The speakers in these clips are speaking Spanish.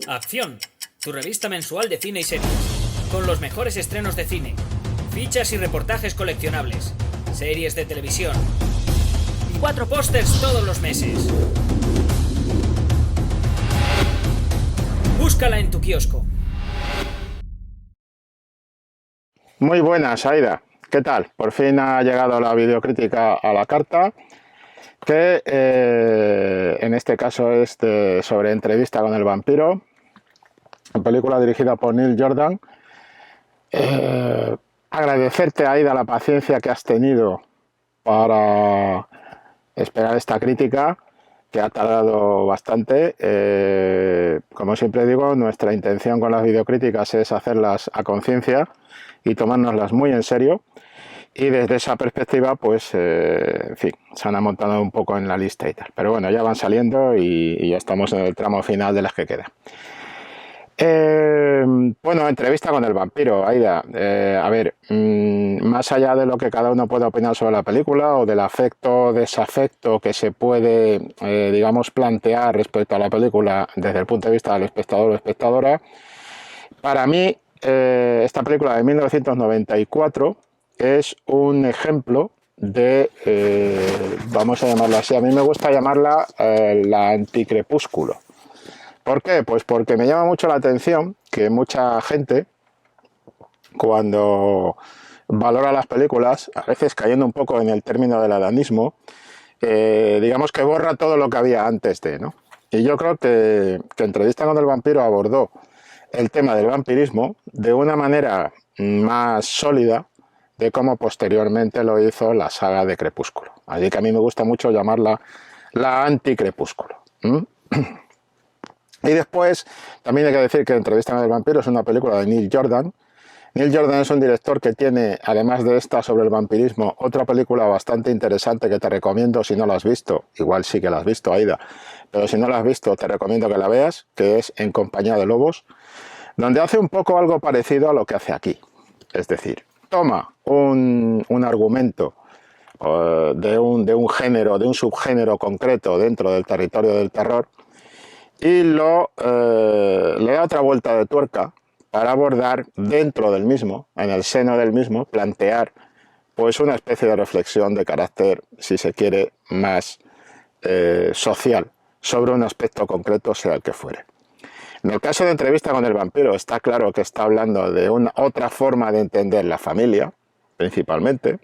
Acción, tu revista mensual de cine y series, con los mejores estrenos de cine, fichas y reportajes coleccionables, series de televisión y 4 pósters todos los meses. Búscala en tu kiosco. Muy buenas, Aida. ¿Qué tal? Por fin ha llegado la videocrítica a la carta, que en este caso es sobre Entrevista con el vampiro, película dirigida por Neil Jordan. Agradecerte, Aida, la paciencia que has tenido para esperar esta crítica, que ha tardado bastante. Como siempre digo, nuestra intención con las videocríticas es hacerlas a conciencia y tomárnoslas muy en serio. Y desde esa perspectiva, pues, en fin, se han amontado un poco en la lista y tal. Pero bueno, ya van saliendo y ya estamos en el tramo final de las que quedan. Bueno, Entrevista con el vampiro, Aida. A ver, más allá de lo que cada uno pueda opinar sobre la película o del afecto o desafecto que se puede, digamos, plantear respecto a la película desde el punto de vista del espectador o espectadora, para mí, esta película de 1994 es un ejemplo de, vamos a llamarla así, a mí me gusta llamarla la anticrepúsculo. ¿Por qué? Pues porque me llama mucho la atención que mucha gente, cuando valora las películas, a veces cayendo un poco en el término del adanismo, digamos que borra todo lo que había antes de, ¿no? Y yo creo que Entrevista con el vampiro abordó el tema del vampirismo de una manera más sólida de cómo posteriormente lo hizo la saga de Crepúsculo. Así que a mí me gusta mucho llamarla la anticrepúsculo. Y después, también hay que decir que Entrevista con el vampiro es una película de Neil Jordan. Neil Jordan es un director que tiene, además de esta sobre el vampirismo, otra película bastante interesante que te recomiendo si no la has visto. Igual sí que la has visto, Aida, pero si no la has visto te recomiendo que la veas, que es En compañía de lobos, donde hace un poco algo parecido a lo que hace aquí. Es decir, toma un argumento de un género, de un subgénero concreto dentro del territorio del terror, y le da otra vuelta de tuerca para abordar dentro del mismo, en el seno del mismo, plantear pues una especie de reflexión de carácter, si se quiere, más social, sobre un aspecto concreto, sea el que fuere. En el caso de Entrevista con el vampiro está claro que está hablando de una otra forma de entender la familia, principalmente,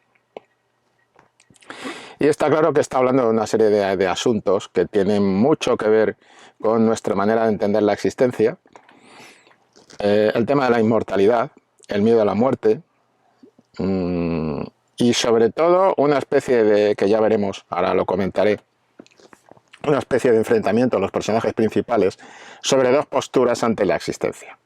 y está claro que está hablando de una serie de asuntos que tienen mucho que ver con nuestra manera de entender la existencia, el tema de la inmortalidad, el miedo a la muerte, y sobre todo una especie de, que ya veremos, ahora lo comentaré, una especie de enfrentamiento a los personajes principales sobre dos posturas ante la existencia.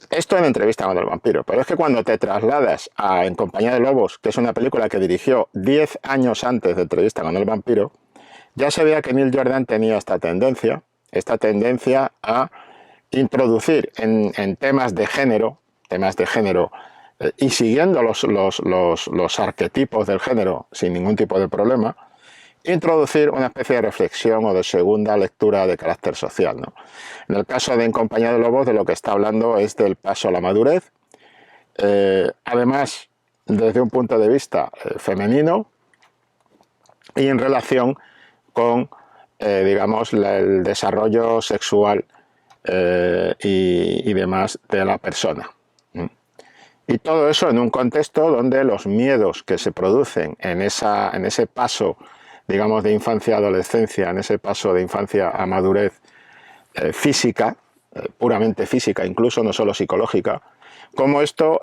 Esto en Entrevista con el vampiro, pero es que cuando te trasladas a En compañía de lobos, que es una película que dirigió 10 años antes de Entrevista con el vampiro, ya se veía que Neil Jordan tenía esta tendencia a introducir en temas de género, y siguiendo los arquetipos del género sin ningún tipo de problema, introducir una especie de reflexión o de segunda lectura de carácter social, ¿no? En el caso de En compañía de lobos, de lo que está hablando es del paso a la madurez, además desde un punto de vista femenino y en relación con, digamos, el desarrollo sexual y demás de la persona. Y todo eso en un contexto donde los miedos que se producen en ese paso, digamos, de infancia a adolescencia, en ese paso de infancia a madurez física, puramente física incluso, no solo psicológica, como esto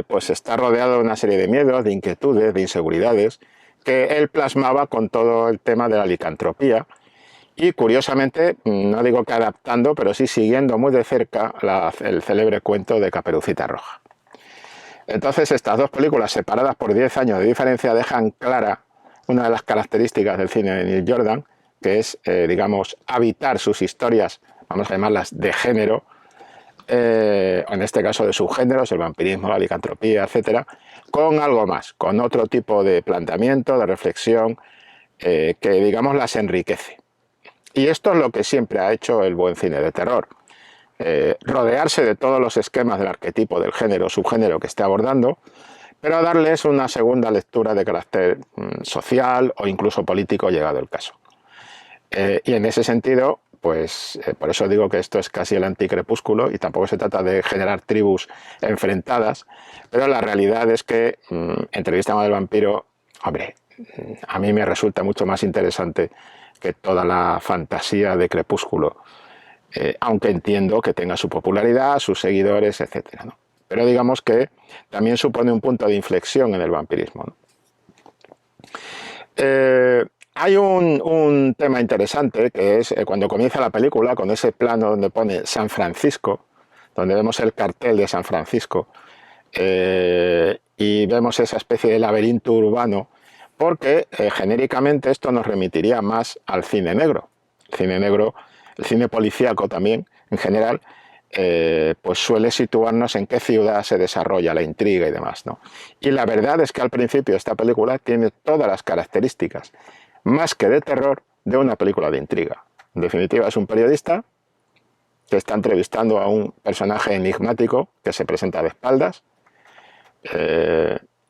pues está rodeado de una serie de miedos, de inquietudes, de inseguridades, que él plasmaba con todo el tema de la licantropía y curiosamente, no digo que adaptando, pero sí siguiendo muy de cerca el célebre cuento de Caperucita Roja. Entonces estas dos películas separadas por 10 años de diferencia dejan clara una de las características del cine de Neil Jordan, que es, digamos, habitar sus historias, vamos a llamarlas de género, en este caso de subgéneros, el vampirismo, la licantropía, etcétera, con algo más, con otro tipo de planteamiento, de reflexión, que, digamos, las enriquece. Y esto es lo que siempre ha hecho el buen cine de terror. Rodearse de todos los esquemas del arquetipo del género, subgénero que esté abordando, pero darles una segunda lectura de carácter social o incluso político llegado el caso. Y en ese sentido, pues por eso digo que esto es casi el anticrepúsculo y tampoco se trata de generar tribus enfrentadas, pero la realidad es que Entrevista con el vampiro, hombre, a mí me resulta mucho más interesante que toda la fantasía de Crepúsculo, aunque entiendo que tenga su popularidad, sus seguidores, etcétera, ¿no? Pero digamos que también supone un punto de inflexión en el vampirismo, ¿no? Hay un tema interesante que es cuando comienza la película con ese plano donde pone San Francisco, donde vemos el cartel de San Francisco y vemos esa especie de laberinto urbano, porque genéricamente esto nos remitiría más al cine negro. El cine negro, el cine policíaco también, en general, pues suele situarnos en qué ciudad se desarrolla la intriga y demás, ¿no? Y la verdad es que al principio esta película tiene todas las características, más que de terror, de una película de intriga. En definitiva, es un periodista que está entrevistando a un personaje enigmático que se presenta de espaldas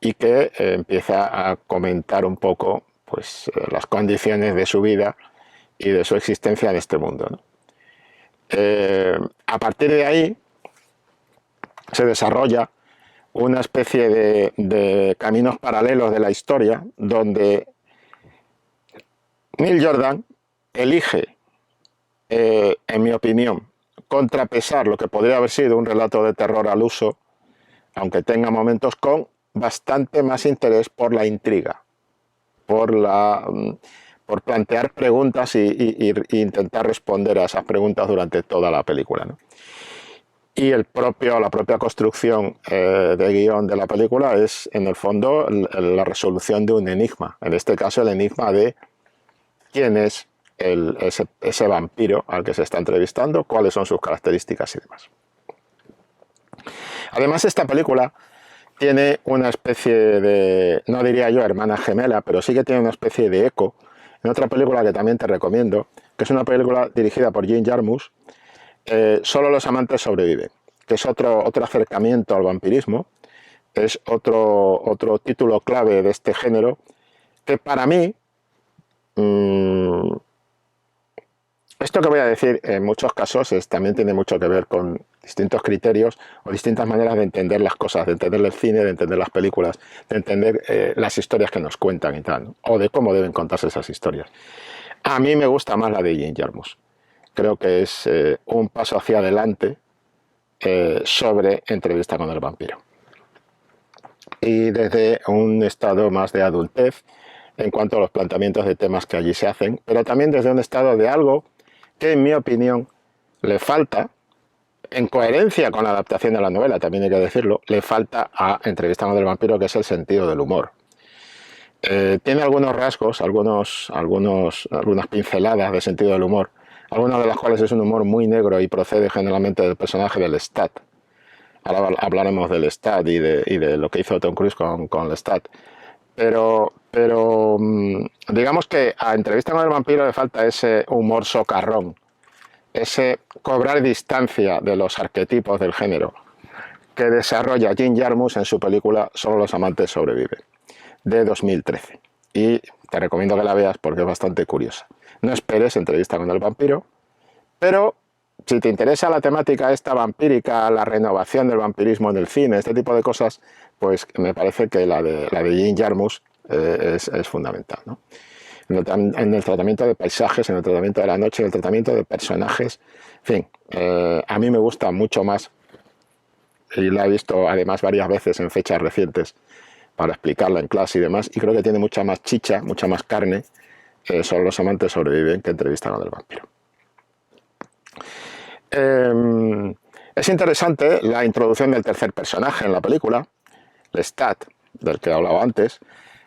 y que empieza a comentar un poco pues, las condiciones de su vida y de su existencia en este mundo, ¿no? A partir de ahí se desarrolla una especie de caminos paralelos de la historia donde Neil Jordan elige, en mi opinión, contrapesar lo que podría haber sido un relato de terror al uso, aunque tenga momentos con bastante más interés por la intriga, por plantear preguntas y intentar responder a esas preguntas durante toda la película, ¿no? Y la propia construcción de guión de la película es, en el fondo, la resolución de un enigma. En este caso, el enigma de quién es ese vampiro al que se está entrevistando, cuáles son sus características y demás. Además, esta película tiene una especie de, no diría yo hermana gemela, pero sí que tiene una especie de eco en otra película que también te recomiendo, que es una película dirigida por Jim Jarmusch, Solo los amantes sobreviven, que es otro acercamiento al vampirismo, es otro título clave de este género, que para mí, esto que voy a decir en muchos casos también tiene mucho que ver con distintos criterios o distintas maneras de entender las cosas, de entender el cine, de entender las películas, de entender las historias que nos cuentan y tal, ¿no? O de cómo deben contarse esas historias. A mí me gusta más la de Jim Jarmusch. Creo que es un paso hacia adelante sobre Entrevista con el vampiro. Y desde un estado más de adultez en cuanto a los planteamientos de temas que allí se hacen, pero también desde un estado de algo que, en mi opinión, le falta, en coherencia con la adaptación de la novela, también hay que decirlo, le falta a Entrevista con el vampiro, que es el sentido del humor. Tiene algunos rasgos, algunas pinceladas de sentido del humor, algunas de las cuales es un humor muy negro y procede generalmente del personaje del Lestat. Ahora hablaremos del Lestat y de lo que hizo Tom Cruise con Lestat. Pero digamos que a Entrevista con el vampiro le falta ese humor socarrón, ese cobrar distancia de los arquetipos del género que desarrolla Jim Jarmusch en su película Solo los amantes sobreviven, de 2013. Y te recomiendo que la veas porque es bastante curiosa. No esperes Entrevista con el vampiro, pero si te interesa la temática esta vampírica, la renovación del vampirismo en el cine, este tipo de cosas, pues me parece que la de Jim Jarmusch es fundamental, ¿no? En el tratamiento de paisajes, en el tratamiento de la noche, en el tratamiento de personajes, en fin, a mí me gusta mucho más, y la he visto además varias veces en fechas recientes para explicarla en clase y demás, y creo que tiene mucha más chicha, mucha más carne. Solo los amantes sobreviven, que Entrevista con el vampiro. Es interesante la introducción del tercer personaje en la película, Lestat, del que hablaba antes,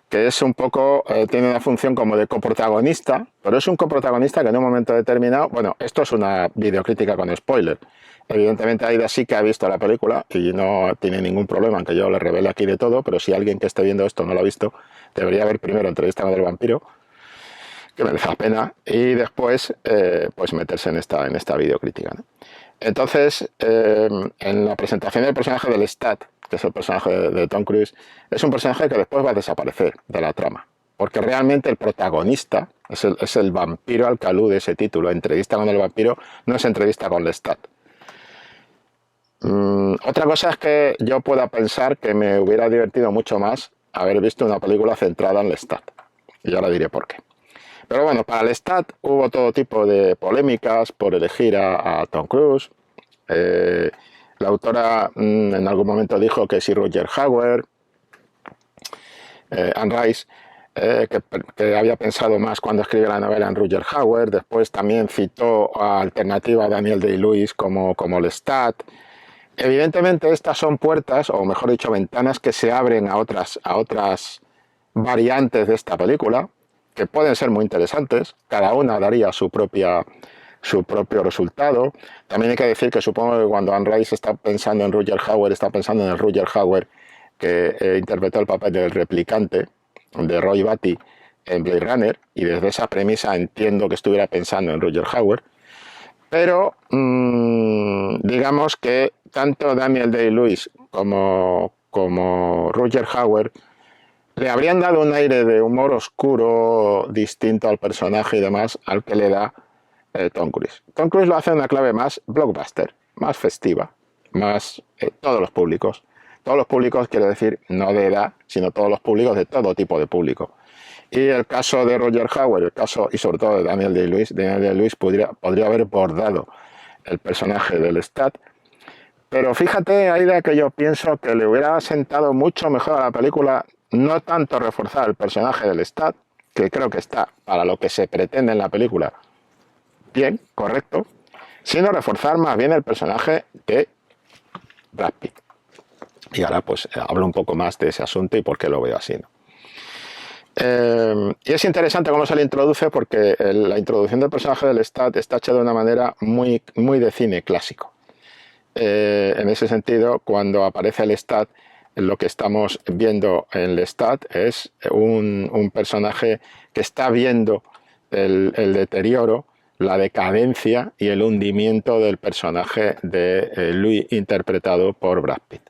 que es un poco, tiene una función como de coprotagonista, pero es un coprotagonista que en un momento determinado, bueno, esto es una videocrítica con spoiler, evidentemente Aida sí que ha visto la película y no tiene ningún problema en que yo le revele aquí de todo, pero si alguien que esté viendo esto no lo ha visto, debería ver primero Entrevista con el vampiro, que merece la pena, y después pues meterse en esta videocrítica, ¿no? Entonces, en la presentación del personaje del Stat, que es el personaje de Tom Cruise, es un personaje que después va a desaparecer de la trama, porque realmente el protagonista es el vampiro al que alude ese título. Entrevista con el vampiro no es entrevista con Lestat. Otra cosa es que yo pueda pensar que me hubiera divertido mucho más haber visto una película centrada en Lestat, y ahora diré por qué. Pero bueno, para Lestat hubo todo tipo de polémicas por elegir a Tom Cruise. La autora en algún momento dijo que si Roger Hauer, Anne Rice, que había pensado más cuando escribió la novela en Roger Hauer. Después también citó a alternativa a Daniel Day-Lewis como Lestat. Evidentemente estas son puertas, o mejor dicho, ventanas que se abren a otras variantes de esta película, que pueden ser muy interesantes. Cada una daría su propio resultado. También hay que decir que supongo que cuando Anne Rice está pensando en Roger Hauer, está pensando en el Roger Hauer que interpretó el papel del replicante de Roy Batty en Blade Runner, y desde esa premisa entiendo que estuviera pensando en Roger Hauer. Pero digamos que tanto Daniel Day-Lewis como Roger Hauer le habrían dado un aire de humor oscuro distinto al personaje y demás al que le da Tom Cruise. Tom Cruise lo hace en una clave más blockbuster, más festiva, más todos los públicos. Todos los públicos, quiero decir, no de edad, sino todos los públicos, de todo tipo de público. Y el caso de Roger Hauer, el caso y sobre todo de Daniel Day-Lewis podría haber bordado el personaje del Lestat. Pero fíjate, Aida, que yo pienso que le hubiera sentado mucho mejor a la película no tanto reforzar el personaje del Lestat, que creo que está para lo que se pretende en la película bien, correcto, sino reforzar más bien el personaje de Brad Pitt. Y ahora pues hablo un poco más de ese asunto y por qué lo veo así, ¿no? Y es interesante cómo se le introduce, porque la introducción del personaje del Lestat está hecha de una manera muy, muy de cine clásico. En ese sentido, cuando aparece el Lestat, lo que estamos viendo en Lestat es un personaje que está viendo el deterioro, la decadencia y el hundimiento del personaje de Louis, interpretado por Brad Pitt.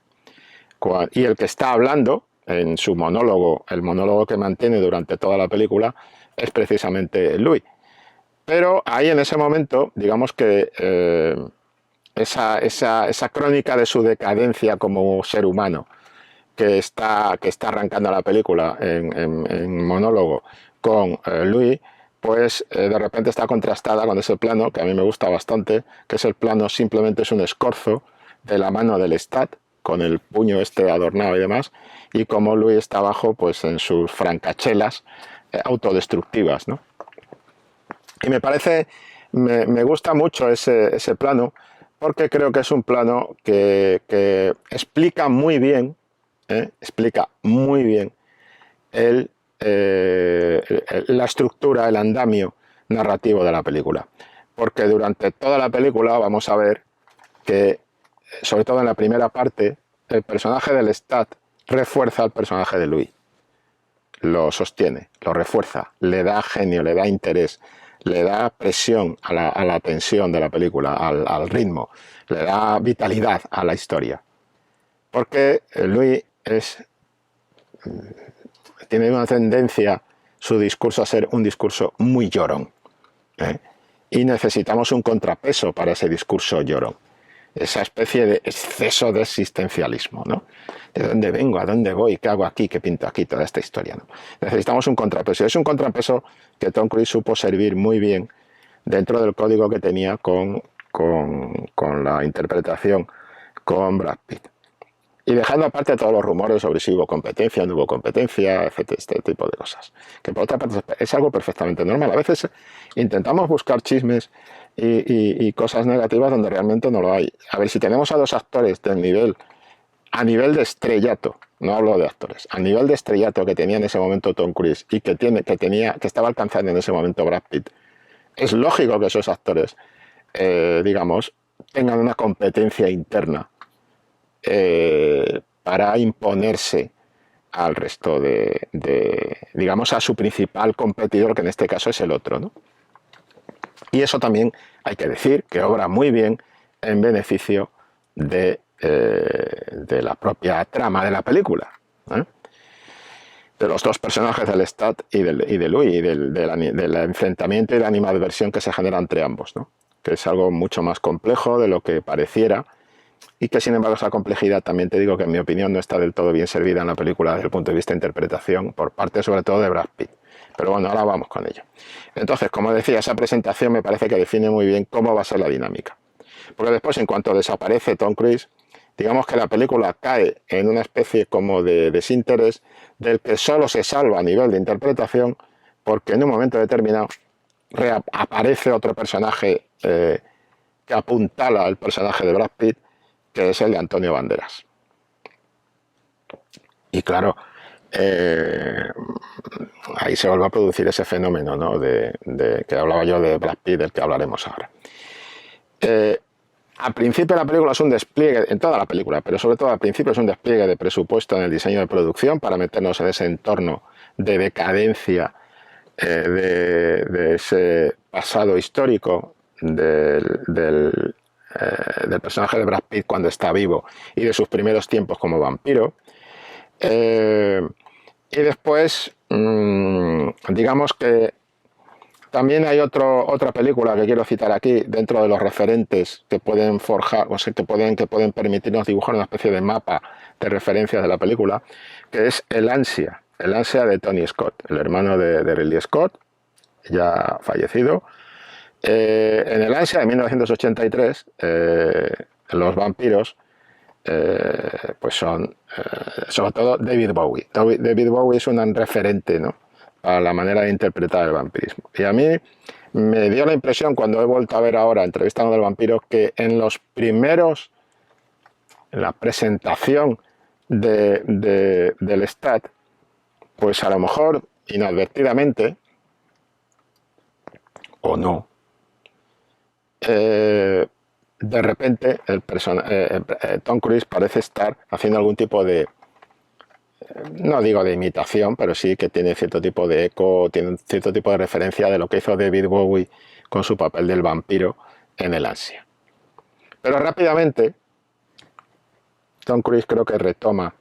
Y el que está hablando en su monólogo, el monólogo que mantiene durante toda la película, es precisamente Louis. Pero ahí en ese momento, digamos que esa crónica de su decadencia como ser humano que está arrancando la película en monólogo con Louis, pues de repente está contrastada con ese plano que a mí me gusta bastante, que es el plano, simplemente es un escorzo de la mano del Lestat, con el puño adornado y demás, y como Louis está abajo pues en sus francachelas autodestructivas, ¿no? Y me gusta mucho ese plano, porque creo que es un plano que explica muy bien la estructura, el andamio narrativo de la película. Porque durante toda la película vamos a ver que, sobre todo en la primera parte, el personaje del Lestat refuerza al personaje de Louis. Lo sostiene, lo refuerza, le da genio, le da interés, le da presión a la tensión de la película, al ritmo, le da vitalidad a la historia. Porque Louis tiene una tendencia, su discurso, a ser un discurso muy llorón, y necesitamos un contrapeso para ese discurso llorón, esa especie de exceso de existencialismo, ¿no? ¿De dónde vengo? ¿A dónde voy? ¿Qué hago aquí? ¿Qué pinto aquí? Toda esta historia, ¿no? Necesitamos un contrapeso. Es un contrapeso que Tom Cruise supo servir muy bien dentro del código que tenía con la interpretación con Brad Pitt. Y dejando aparte todos los rumores sobre si hubo competencia, no hubo competencia, etcétera, este tipo de cosas. Que por otra parte es algo perfectamente normal. A veces intentamos buscar chismes y cosas negativas donde realmente no lo hay. A ver, si tenemos a dos actores a nivel de estrellato, no hablo de actores, a nivel de estrellato que tenía en ese momento Tom Cruise y que estaba alcanzando en ese momento Brad Pitt, es lógico que esos actores, digamos, tengan una competencia interna para imponerse al resto digamos, a su principal competidor, que en este caso es el otro, ¿no? Y eso también hay que decir que obra muy bien en beneficio de la propia trama de la película, ¿eh? De los dos personajes del Stat y de Louis, y del enfrentamiento y la animadversión que se genera entre ambos, ¿no? Que es algo mucho más complejo de lo que pareciera, y que sin embargo esa complejidad, también te digo que en mi opinión no está del todo bien servida en la película desde el punto de vista de interpretación, por parte sobre todo de Brad Pitt. Pero bueno, ahora vamos con ello. Entonces, como decía, esa presentación me parece que define muy bien cómo va a ser la dinámica. Porque después, en cuanto desaparece Tom Cruise, digamos que la película cae en una especie como de desinterés del que solo se salva a nivel de interpretación, porque en un momento determinado aparece otro personaje que apuntala al personaje de Brad Pitt, que es el de Antonio Banderas. Y claro, ahí se vuelve a producir ese fenómeno, ¿no? de que hablaba yo de Brad Pitt, del que hablaremos ahora. Al principio la película es un despliegue, en toda la película, pero sobre todo al principio es un despliegue de presupuesto en el diseño de producción para meternos en ese entorno de decadencia de ese pasado histórico del personaje de Brad Pitt cuando está vivo y de sus primeros tiempos como vampiro. Y después, digamos que también hay otra película que quiero citar aquí, dentro de los referentes que pueden forjar, o sea, que pueden permitirnos dibujar una especie de mapa de referencias de la película, que es El Ansia de Tony Scott, el hermano de Ridley Scott, ya fallecido. En El Ansia de 1983, los vampiros pues son sobre todo David Bowie. David Bowie es un referente, ¿no?, a la manera de interpretar el vampirismo. Y a mí me dio la impresión, cuando he vuelto a ver ahora Entrevistando al vampiro, que en la presentación del Stat, pues a lo mejor inadvertidamente, o no, de repente Tom Cruise parece estar haciendo algún tipo de, no digo de imitación, pero sí que tiene cierto tipo de eco, tiene cierto tipo de referencia de lo que hizo David Bowie con su papel del vampiro en El Ansia. Pero rápidamente Tom Cruise creo que retoma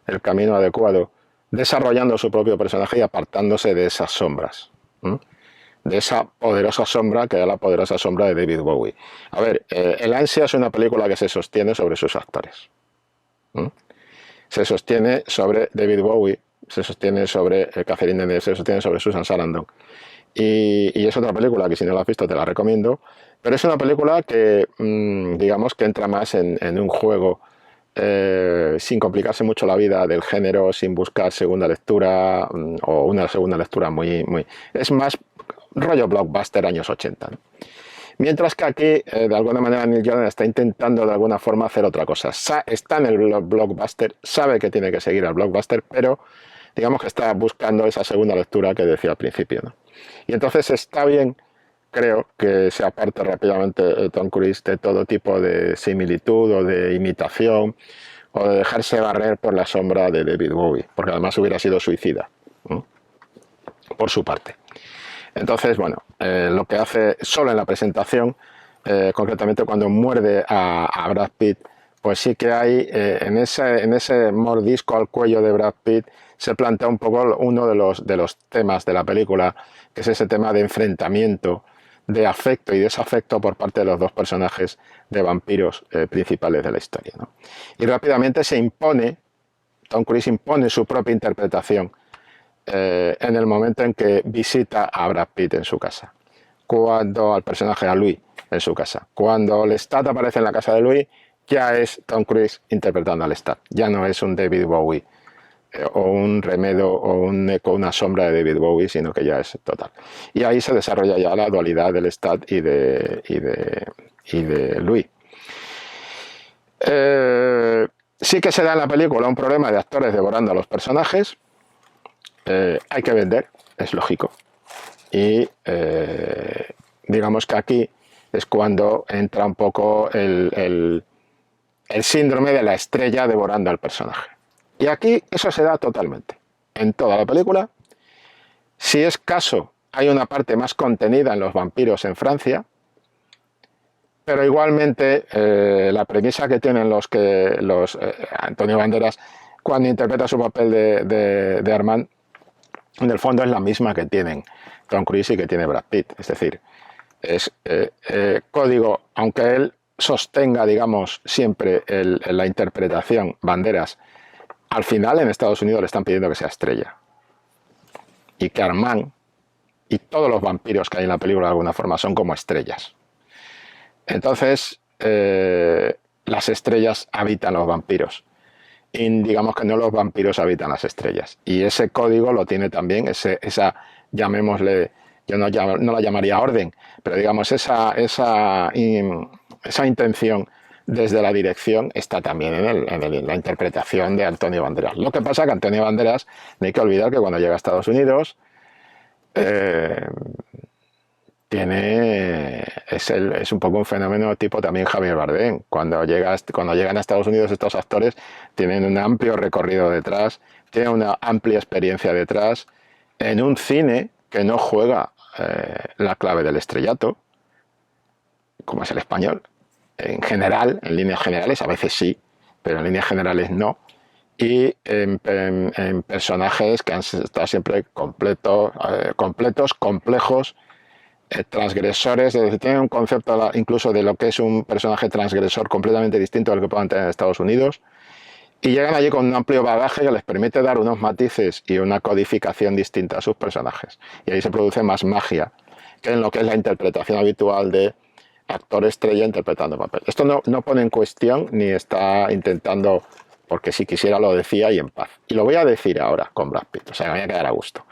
el camino adecuado, desarrollando su propio personaje y apartándose de esas sombras, de esa poderosa sombra que era la poderosa sombra de David Bowie. A ver, El Ansia es una película que se sostiene sobre sus actores. Se sostiene sobre David Bowie, se sostiene sobre Catherine Deneuve, se sostiene sobre Susan Sarandon. Y es otra película que, si no la has visto, te la recomiendo. Pero es una película que, digamos, que entra más en un juego sin complicarse mucho la vida del género, sin buscar segunda lectura o una segunda lectura muy... Es más rollo blockbuster años 80, ¿no? Mientras que aquí, de alguna manera, Neil Jordan está intentando de alguna forma hacer otra cosa. Está en el blockbuster, sabe que tiene que seguir al blockbuster, pero digamos que está buscando esa segunda lectura que decía al principio, ¿no? Y entonces está bien, creo, que se aparte rápidamente Tom Cruise de todo tipo de similitud o de imitación o de dejarse barrer por la sombra de David Bowie, porque además hubiera sido suicida, ¿no?, por su parte. Entonces, bueno, lo que hace solo en la presentación, concretamente cuando muerde a Brad Pitt, pues sí que hay, en ese mordisco al cuello de Brad Pitt, se plantea un poco uno de los temas de la película, que es ese tema de enfrentamiento, de afecto y desafecto por parte de los dos personajes de vampiros principales de la historia, ¿no? Y rápidamente Tom Cruise impone su propia interpretación en el momento en que visita a Brad Pitt en su casa, al personaje, a Louis, en su casa. Cuando Lestat aparece en la casa de Louis, ya es Tom Cruise interpretando a Lestat, ya no es un David Bowie o un remedo o un eco, una sombra de David Bowie, sino que ya es total. Y ahí se desarrolla ya la dualidad del Lestat y de Louis. Sí que se da en la película un problema de actores devorando a los personajes. Hay que vender, es lógico. Y digamos que aquí es cuando entra un poco el síndrome de la estrella devorando al personaje. Y aquí eso se da totalmente. En toda la película, si es caso, hay una parte más contenida en los vampiros en Francia, pero igualmente la premisa que tienen Antonio Banderas cuando interpreta su papel de Armand, en el fondo es la misma que tienen Tom Cruise y que tiene Brad Pitt. Es decir, es código, aunque él sostenga, digamos, siempre la interpretación Banderas, al final en Estados Unidos le están pidiendo que sea estrella. Y que Armand y todos los vampiros que hay en la película de alguna forma son como estrellas. Entonces, las estrellas habitan los vampiros. Y digamos que no los vampiros habitan las estrellas. Y ese código lo tiene también, esa, llamémosle, yo no la llamaría orden, pero digamos esa intención desde la dirección está también en la interpretación de Antonio Banderas. Lo que pasa es que Antonio Banderas, no hay que olvidar que cuando llega a Estados Unidos, es un poco un fenómeno tipo también Javier Bardem. Cuando llegan a Estados Unidos estos actores tienen un amplio recorrido detrás, tienen una amplia experiencia detrás, en un cine que no juega la clave del estrellato, como es el español. En general, en líneas generales, a veces sí, pero en líneas generales no. Y en personajes que han estado siempre completos, complejos, transgresores, es decir, tienen un concepto incluso de lo que es un personaje transgresor completamente distinto al que puedan tener en Estados Unidos, y llegan allí con un amplio bagaje que les permite dar unos matices y una codificación distinta a sus personajes, y ahí se produce más magia que en lo que es la interpretación habitual de actor estrella interpretando papel. Esto no pone en cuestión ni está intentando, porque si quisiera lo decía y en paz, y lo voy a decir ahora con Brad Pitt, o sea, me voy a quedar a gusto.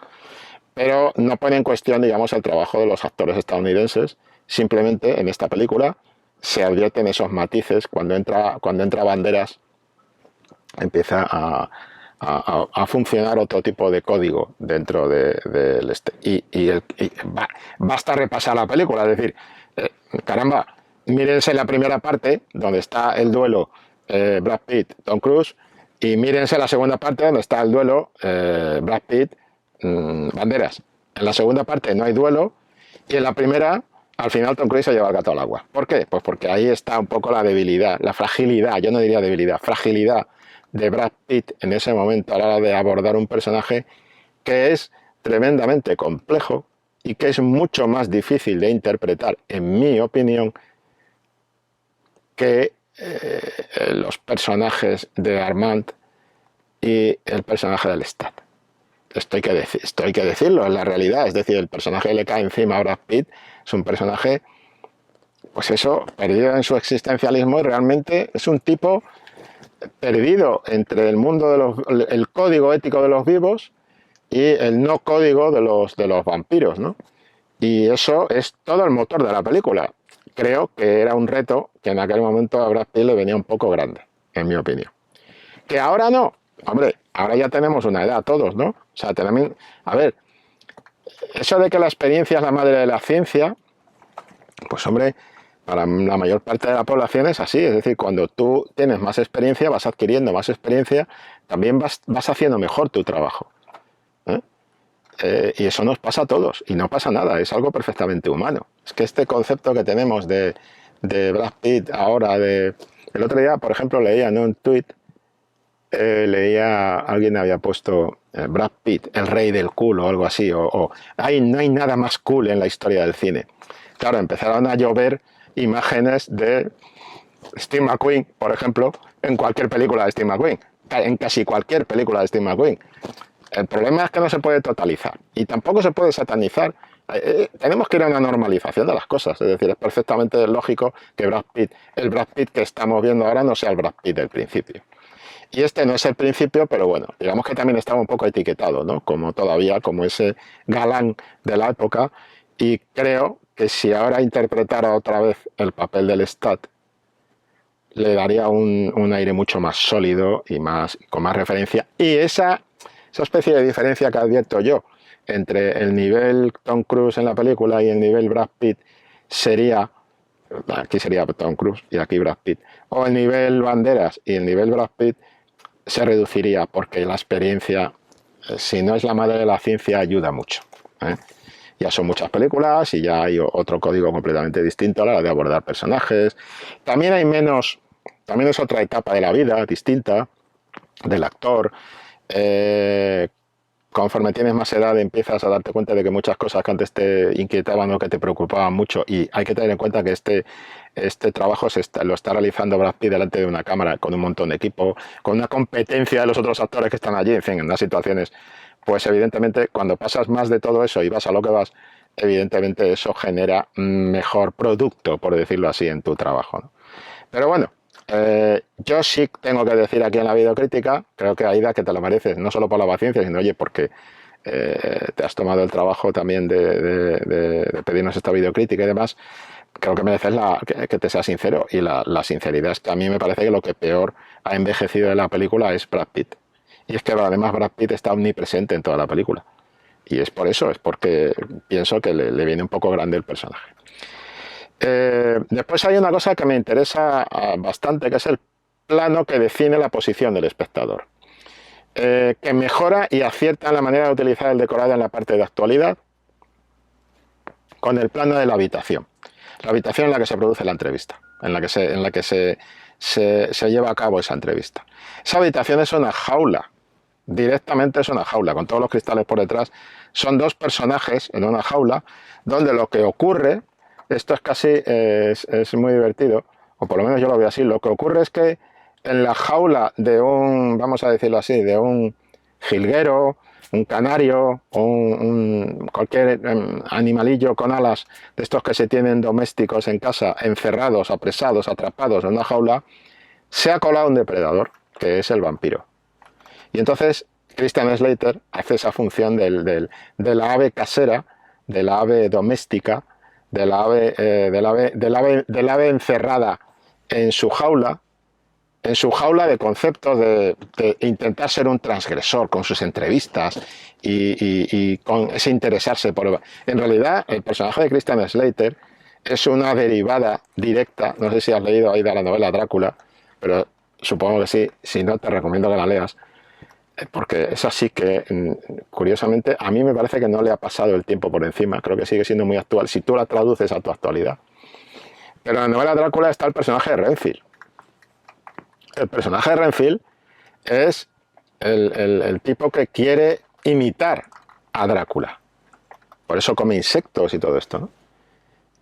Pero no pone en cuestión, digamos, el trabajo de los actores estadounidenses. Simplemente en esta película se advierten esos matices. Cuando entra Banderas, empieza a funcionar otro tipo de código dentro del basta repasar la película. Es decir, caramba, mírense la primera parte, donde está el duelo Brad Pitt, Tom Cruise, y mírense la segunda parte, donde está el duelo Brad Pitt, Banderas. En la segunda parte no hay duelo, y en la primera al final Tom Cruise se lleva el gato al agua. ¿Por qué? Pues porque ahí está un poco la debilidad, la fragilidad, yo no diría debilidad, fragilidad de Brad Pitt en ese momento a la hora de abordar un personaje que es tremendamente complejo y que es mucho más difícil de interpretar, en mi opinión, que los personajes de Armand y el personaje del Lestat. Esto hay que decirlo, es la realidad. Es decir, el personaje que le cae encima a Brad Pitt es un personaje, pues eso, perdido en su existencialismo, y realmente es un tipo perdido entre el mundo el código ético de los vivos y el no código de los vampiros, ¿no? Y eso es todo el motor de la película. Creo que era un reto que en aquel momento a Brad Pitt le venía un poco grande, en mi opinión. Que ahora no. Hombre, ahora ya tenemos una edad todos, ¿no? O sea, también, a ver, eso de que la experiencia es la madre de la ciencia, pues hombre, para la mayor parte de la población es así. Es decir, cuando tú tienes más experiencia, vas adquiriendo más experiencia, también vas haciendo mejor tu trabajo. Y eso nos pasa a todos, y no pasa nada, es algo perfectamente humano. Es que este concepto que tenemos de Brad Pitt ahora, el otro día, por ejemplo, leía, ¿no?, un tuit, alguien había puesto Brad Pitt, el rey del cool o algo así, no hay nada más cool en la historia del cine. Claro, empezaron a llover imágenes de Steve McQueen, por ejemplo, en cualquier película de Steve McQueen, en casi cualquier película de Steve McQueen. El problema es que no se puede totalizar y tampoco se puede satanizar. Tenemos que ir a una normalización de las cosas. Es decir, es perfectamente lógico que el Brad Pitt que estamos viendo ahora no sea el Brad Pitt del principio. Y este no es el principio, pero bueno, digamos que también estaba un poco etiquetado, ¿no? Como ese galán de la época, y creo que si ahora interpretara otra vez el papel del Lestat, le daría un aire mucho más sólido y con más referencia. Y esa especie de diferencia que advierto yo entre el nivel Tom Cruise en la película y el nivel Brad Pitt aquí sería Tom Cruise y aquí Brad Pitt, o el nivel Banderas y el nivel Brad Pitt, se reduciría, porque la experiencia, si no es la madre de la ciencia, ayuda mucho, ¿eh? Ya son muchas películas y ya hay otro código completamente distinto a la hora de abordar personajes. También hay menos, también es otra etapa de la vida distinta del actor. Conforme tienes más edad empiezas a darte cuenta de que muchas cosas que antes te inquietaban o que te preocupaban mucho, y hay que tener en cuenta que este trabajo lo está realizando Brad Pitt delante de una cámara, con un montón de equipo, con una competencia de los otros actores que están allí, en fin, en unas situaciones, pues evidentemente cuando pasas más de todo eso y vas a lo que vas, evidentemente eso genera mejor producto, por decirlo así, en tu trabajo, ¿no? Pero bueno, yo sí tengo que decir aquí en la videocrítica, creo que Aida, que te lo mereces, no solo por la paciencia, sino oye, porque te has tomado el trabajo también de pedirnos esta videocrítica y demás. Creo que mereces que te sea sincero, y la sinceridad es que a mí me parece que lo que peor ha envejecido de la película es Brad Pitt. Y es que además Brad Pitt está omnipresente en toda la película. Y es por eso, es porque pienso que le viene un poco grande el personaje. Después hay una cosa que me interesa bastante, que es el plano que define la posición del espectador, que mejora y acierta en la manera de utilizar el decorado en la parte de actualidad con el plano de la habitación en la que se produce la entrevista, en la que se lleva a cabo esa entrevista. Esa habitación es una jaula, directamente es una jaula, con todos los cristales por detrás. Son dos personajes en una jaula donde lo que ocurre, esto es casi, es muy divertido, o por lo menos yo lo veo así, lo que ocurre es que en la jaula de un, vamos a decirlo así, de un jilguero, un canario o cualquier animalillo con alas de estos que se tienen domésticos en casa, encerrados, apresados, atrapados en una jaula, se ha colado un depredador, que es el vampiro. Y entonces Christian Slater hace esa función de la ave casera, de la ave doméstica, del ave encerrada en su jaula de conceptos, de intentar ser un transgresor con sus entrevistas y con ese interesarse por... En realidad, el personaje de Christian Slater es una derivada directa, no sé si has leído ahí de la novela Drácula, pero supongo que sí, si no te recomiendo que la leas, porque es así que, curiosamente, a mí me parece que no le ha pasado el tiempo por encima, creo que sigue siendo muy actual, si tú la traduces a tu actualidad. Pero en la novela Drácula está el personaje de Renfield. El personaje de Renfield es el tipo que quiere imitar a Drácula. Por eso come insectos y todo esto, ¿no?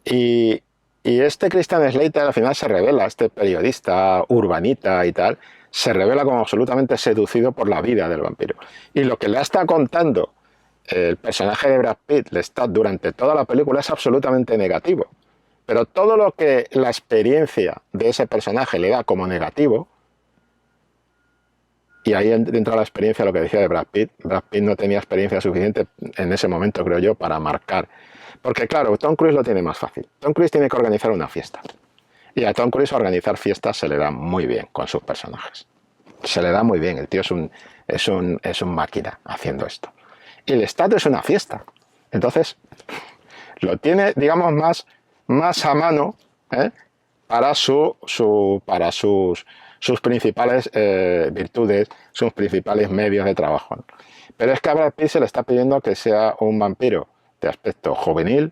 Y este Christian Slater al final se revela, este periodista urbanita y tal, se revela como absolutamente seducido por la vida del vampiro. Y lo que le está contando el personaje de Brad Pitt durante toda la película es absolutamente negativo. Pero todo lo que la experiencia de ese personaje le da como negativo, y ahí entra la experiencia, lo que decía de Brad Pitt. Brad Pitt no tenía experiencia suficiente en ese momento, creo yo, para marcar. Porque claro, Tom Cruise lo tiene más fácil. Tom Cruise tiene que organizar una fiesta. Y a Tom Cruise organizar fiestas se le da muy bien con sus personajes. Se le da muy bien. El tío es un máquina haciendo esto. Y el Lestat es una fiesta. Entonces, lo tiene, digamos, más a mano, ¿eh? para sus principales virtudes, sus principales medios de trabajo, ¿no? Pero es que a Brad Pitt se le está pidiendo que sea un vampiro de aspecto juvenil,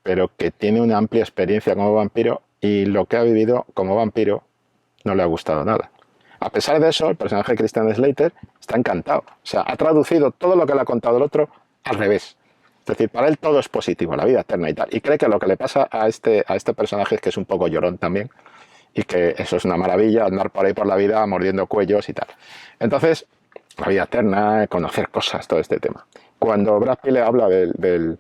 pero que tiene una amplia experiencia como vampiro, y lo que ha vivido como vampiro no le ha gustado nada. A pesar de eso, el personaje de Christian Slater está encantado. O sea, ha traducido todo lo que le ha contado el otro al revés. Es decir, para él todo es positivo, la vida eterna y tal. Y cree que lo que le pasa a este personaje es que es un poco llorón también, y que eso es una maravilla, andar por ahí por la vida mordiendo cuellos y tal. Entonces, la vida eterna, conocer cosas, todo este tema. Cuando Brad Pitt le habla del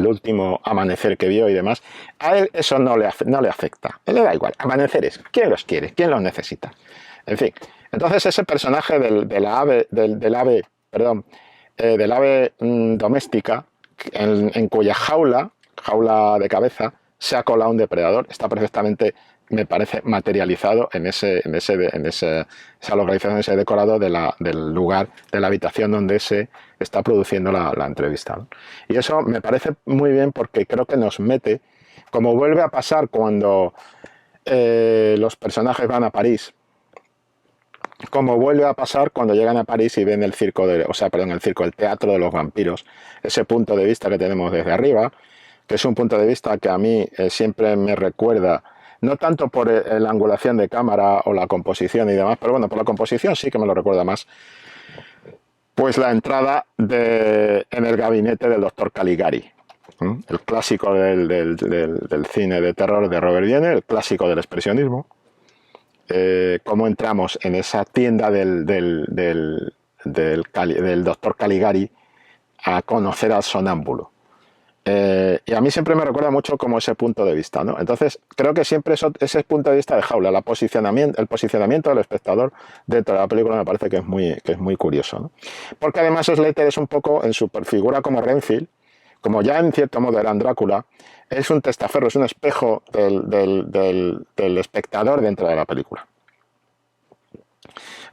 último amanecer que vio y demás, a él eso no le afecta. A él le da igual. Amaneceres, ¿quién los quiere? ¿Quién los necesita? En fin, entonces ese personaje del ave doméstica, en cuya jaula de cabeza, se ha colado un depredador, está perfectamente, me parece, materializado en esa localización, ese decorado del lugar, de la habitación donde se está produciendo la entrevista, ¿no? Y eso me parece muy bien, porque creo que nos mete, como vuelve a pasar cuando los personajes van a París, como vuelve a pasar cuando llegan a París y ven el circo, el teatro de los vampiros, ese punto de vista que tenemos desde arriba, que es un punto de vista que a mí siempre me recuerda, no tanto por la angulación de cámara o la composición y demás, pero bueno, por la composición sí que me lo recuerda más, pues la entrada en el gabinete del doctor Caligari, el clásico del cine de terror de Robert Wiene, el clásico del expresionismo. Cómo entramos en esa tienda del doctor Caligari a conocer al sonámbulo. Y a mí siempre me recuerda mucho como ese punto de vista, ¿no? Entonces, creo que siempre ese punto de vista de Jaula, el posicionamiento del espectador dentro de la película me parece que es muy curioso, ¿no? Porque además Slater es un poco, en su figura como Renfield, como ya en cierto modo era Drácula, es un testaferro, es un espejo del espectador dentro de la película.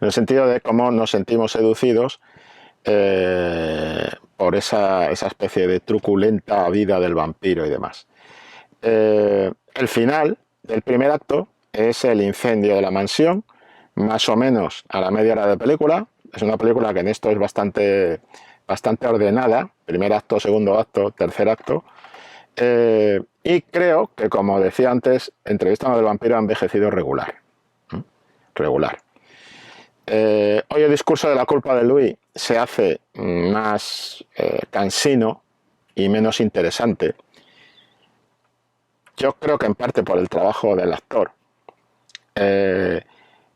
En el sentido de cómo nos sentimos seducidos por esa especie de truculenta vida del vampiro y demás. El final del primer acto es el incendio de la mansión, más o menos a la media hora de película. Es una película que en esto es bastante ordenada, primer acto, segundo acto, tercer acto. Y creo que, como decía antes, Entrevista del vampiro ha envejecido regular. Regular. Hoy el discurso de la culpa de Louis se hace más cansino y menos interesante. Yo creo que en parte por el trabajo del actor.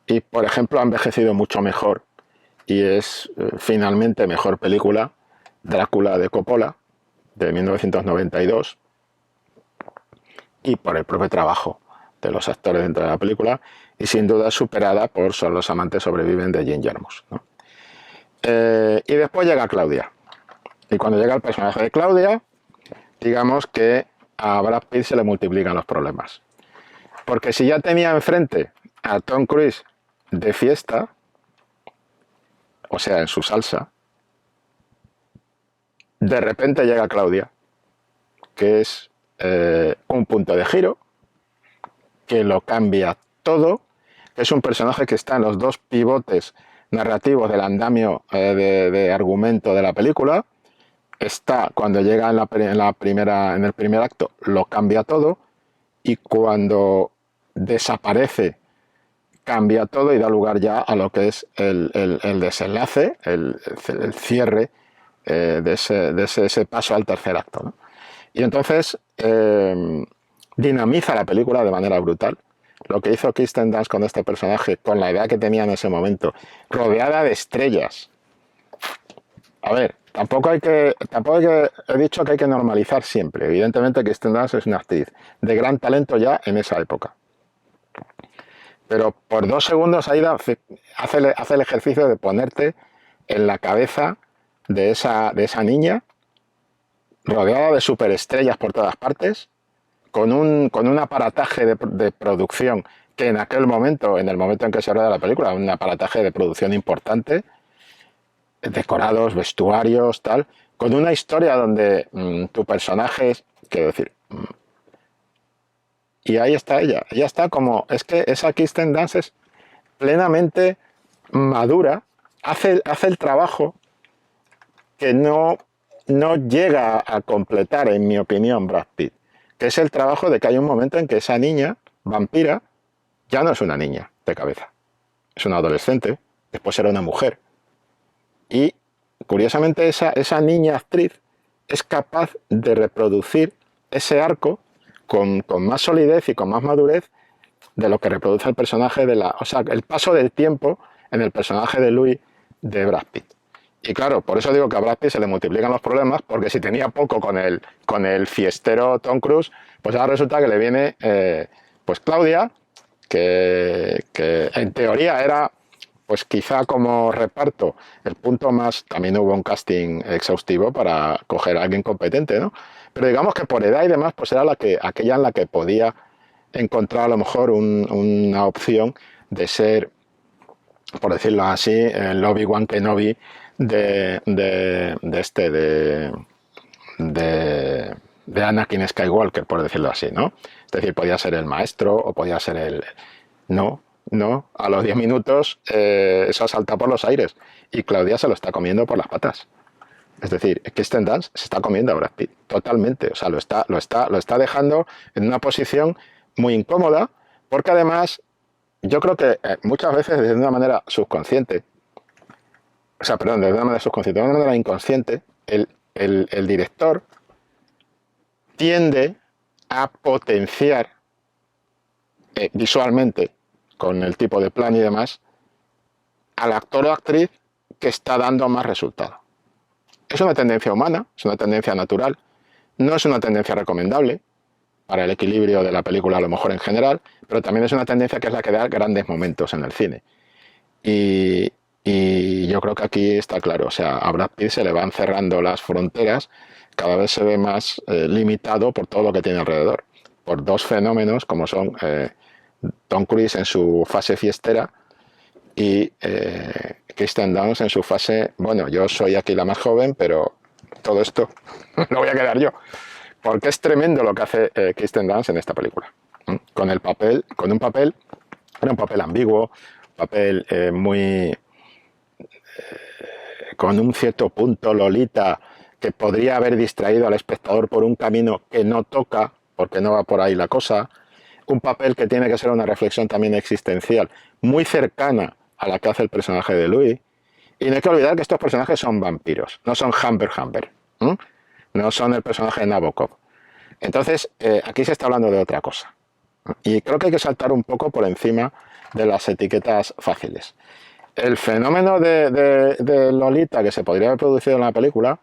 Y, por ejemplo, ha envejecido mucho mejor y es finalmente mejor película Drácula de Coppola, de 1992, y por el propio trabajo de los actores dentro de la película, y sin duda superada por Solo los amantes sobreviven de Jim Jarmusch, ¿no? Y después llega Claudia. Y cuando llega el personaje de Claudia, digamos que a Brad Pitt se le multiplican los problemas. Porque si ya tenía enfrente a Tom Cruise de fiesta, o sea, en su salsa, de repente llega Claudia, que es un punto de giro, que lo cambia todo, que es un personaje que está en los dos pivotes narrativos del andamio de argumento de la película. Está cuando llega en el primer acto, lo cambia todo, y cuando desaparece cambia todo y da lugar ya a lo que es el desenlace, el cierre de ese paso al tercer acto, ¿no? Y entonces dinamiza la película de manera brutal. Lo que hizo Kirsten Dunst con este personaje, con la edad que tenía en ese momento, rodeada de estrellas. A ver, tampoco hay que he dicho que hay que normalizar siempre. Evidentemente Kirsten Dunst es una actriz de gran talento ya en esa época. Pero por 2 segundos Aida hace el ejercicio de ponerte en la cabeza de esa niña, rodeada de superestrellas por todas partes, con un aparataje de producción que en aquel momento, en el momento en que se rueda la película, un aparataje de producción importante, decorados, vestuarios, tal, con una historia donde tu personaje es, quiero decir, y ahí está ella está como, es que esa Kirsten Dunst es plenamente madura, hace el trabajo que no llega a completar, en mi opinión, Brad Pitt, que es el trabajo de que hay un momento en que esa niña vampira ya no es una niña de cabeza, es una adolescente, después era una mujer, y curiosamente esa niña actriz es capaz de reproducir ese arco con más solidez y con más madurez de lo que reproduce el personaje el paso del tiempo en el personaje de Louis de Brad Pitt. Y claro, por eso digo que a Brad Pitt se le multiplican los problemas, porque si tenía poco con el fiestero Tom Cruise, pues ahora resulta que le viene pues Claudia, que en teoría era, pues quizá como reparto, el punto más. También hubo un casting exhaustivo para coger a alguien competente, ¿no? Pero digamos que por edad y demás, pues era aquella en la que podía encontrar a lo mejor una opción de ser, por decirlo así, el Obi-Wan Kenobi de Anakin Skywalker, por decirlo así, ¿no? Es decir, podía ser el maestro o podía ser no no, a los 10 minutos eso salta por los aires y Claudia se lo está comiendo por las patas. Es decir, Kirsten Dunst se está comiendo a Brad Pitt totalmente, o sea, lo está dejando en una posición muy incómoda, porque además yo creo que muchas veces de una manera subconsciente, o sea, perdón, de una manera subconsciente, de una manera inconsciente, el director tiende a potenciar visualmente, con el tipo de plan y demás, al actor o actriz que está dando más resultado. Es una tendencia humana, es una tendencia natural, no es una tendencia recomendable para el equilibrio de la película a lo mejor en general, pero también es una tendencia que es la que da grandes momentos en el cine. Y yo creo que aquí está claro, o sea, a Brad Pitt se le van cerrando las fronteras, cada vez se ve más limitado por todo lo que tiene alrededor, por dos fenómenos como son Tom Cruise en su fase fiestera y Kirsten Dunst en su fase, bueno, yo soy aquí la más joven, pero todo esto lo voy a quedar yo, porque es tremendo lo que hace Kirsten Dunst en esta película, con un papel, era un papel ambiguo, papel con un cierto punto lolita que podría haber distraído al espectador por un camino que no toca, porque no va por ahí la cosa, un papel que tiene que ser una reflexión también existencial, muy cercana a la que hace el personaje de Louis, y no hay que olvidar que estos personajes son vampiros, no son Humber, no son el personaje de Nabokov. Entonces, aquí se está hablando de otra cosa, y creo que hay que saltar un poco por encima de las etiquetas fáciles. El fenómeno de Lolita que se podría haber producido en la película,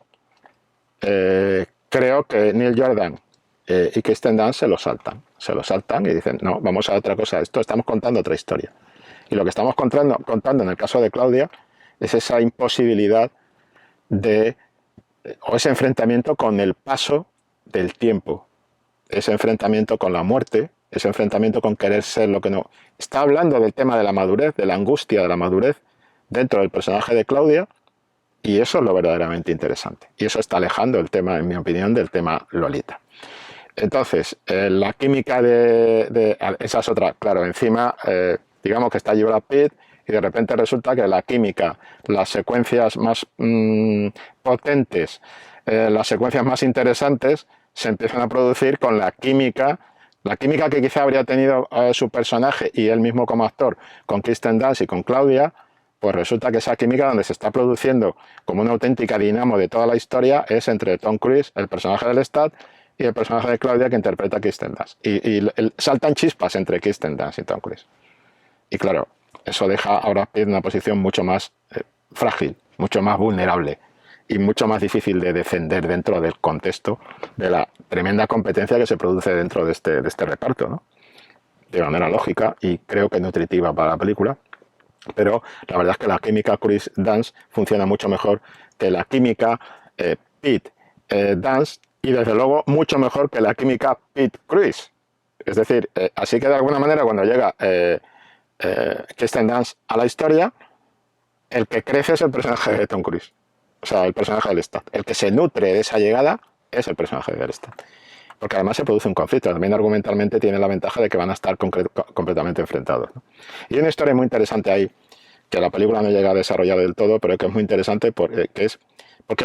creo que Neil Jordan y Kirsten Dunst se lo saltan y dicen, no, vamos a otra cosa, esto estamos contando otra historia. Y lo que estamos contando en el caso de Claudia es esa imposibilidad o ese enfrentamiento con el paso del tiempo, ese enfrentamiento con la muerte, ese enfrentamiento con querer ser lo que no. Está hablando del tema de la madurez, de la angustia de la madurez dentro del personaje de Claudia, y eso es lo verdaderamente interesante. Y eso está alejando el tema, en mi opinión, del tema Lolita. Entonces, la química esa es otra, claro, encima, digamos que está allí Brad Pitt y de repente resulta que la química, las secuencias más potentes, las secuencias más interesantes se empiezan a producir con la química que quizá habría tenido su personaje y él mismo como actor con Kirsten Dunst y con Claudia, pues resulta que esa química donde se está produciendo como una auténtica dinamo de toda la historia es entre Tom Cruise, el personaje del Lestat, y el personaje de Claudia que interpreta a Kirsten Dunst. Y saltan chispas entre Kirsten Dunst y Tom Cruise. Y claro, eso deja a Brad Pitt en una posición mucho más frágil, mucho más vulnerable y mucho más difícil de defender dentro del contexto de la tremenda competencia que se produce dentro de este reparto, ¿no? De manera lógica y creo que nutritiva para la película. Pero la verdad es que la química Cruise-Dunst funciona mucho mejor que la química Pitt-Dunst y desde luego mucho mejor que la química Pitt-Cruise. Es decir, así que de alguna manera cuando llega Kirsten Dunst a la historia, el que crece es el personaje de Tom Cruise, o sea, el personaje del Lestat. El que se nutre de esa llegada es el personaje del Lestat. Porque además se produce un conflicto, también argumentalmente tiene la ventaja de que van a estar completamente enfrentados, ¿no? Y hay una historia muy interesante ahí, que la película no llega a desarrollar del todo, pero que es muy interesante porque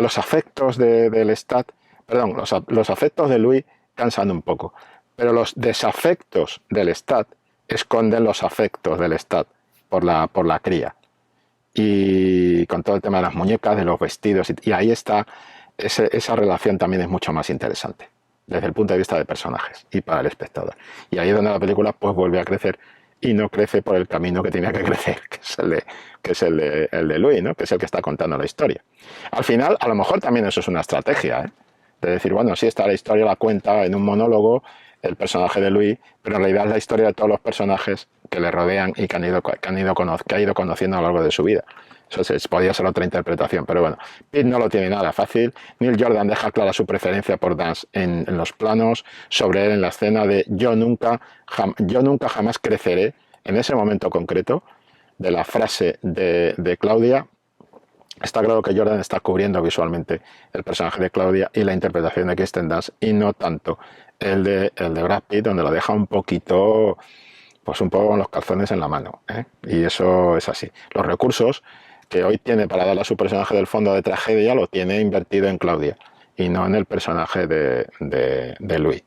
los afectos de Lestat, perdón, los afectos de Louis cansan un poco, pero los desafectos del Lestat esconden los afectos del Lestat por la cría. Y con todo el tema de las muñecas, de los vestidos, y ahí está, esa relación también es mucho más interesante desde el punto de vista de personajes y para el espectador. Y ahí es donde la película pues vuelve a crecer y no crece por el camino que tenía que crecer, que es el de Louis, ¿no? Que es el que está contando la historia. Al final, a lo mejor también eso es una estrategia, ¿eh? De decir, bueno, sí, la historia la cuenta en un monólogo el personaje de Louis, pero en realidad es la historia de todos los personajes que le rodean y que ha ido conociendo a lo largo de su vida. Eso podría ser otra interpretación, pero bueno, Pitt no lo tiene nada fácil. Neil Jordan deja clara su preferencia por Dunst en los planos, sobre él en la escena de yo nunca jamás creceré, en ese momento concreto de la frase de Claudia. Está claro que Jordan está cubriendo visualmente el personaje de Claudia y la interpretación de Kirsten Dunst y no tanto el de Brad Pitt, donde lo deja un poquito pues un poco con los calzones en la mano, ¿eh? Y eso es así. Los recursos que hoy tiene para darle a su personaje del fondo de tragedia lo tiene invertido en Claudia y no en el personaje de Louis.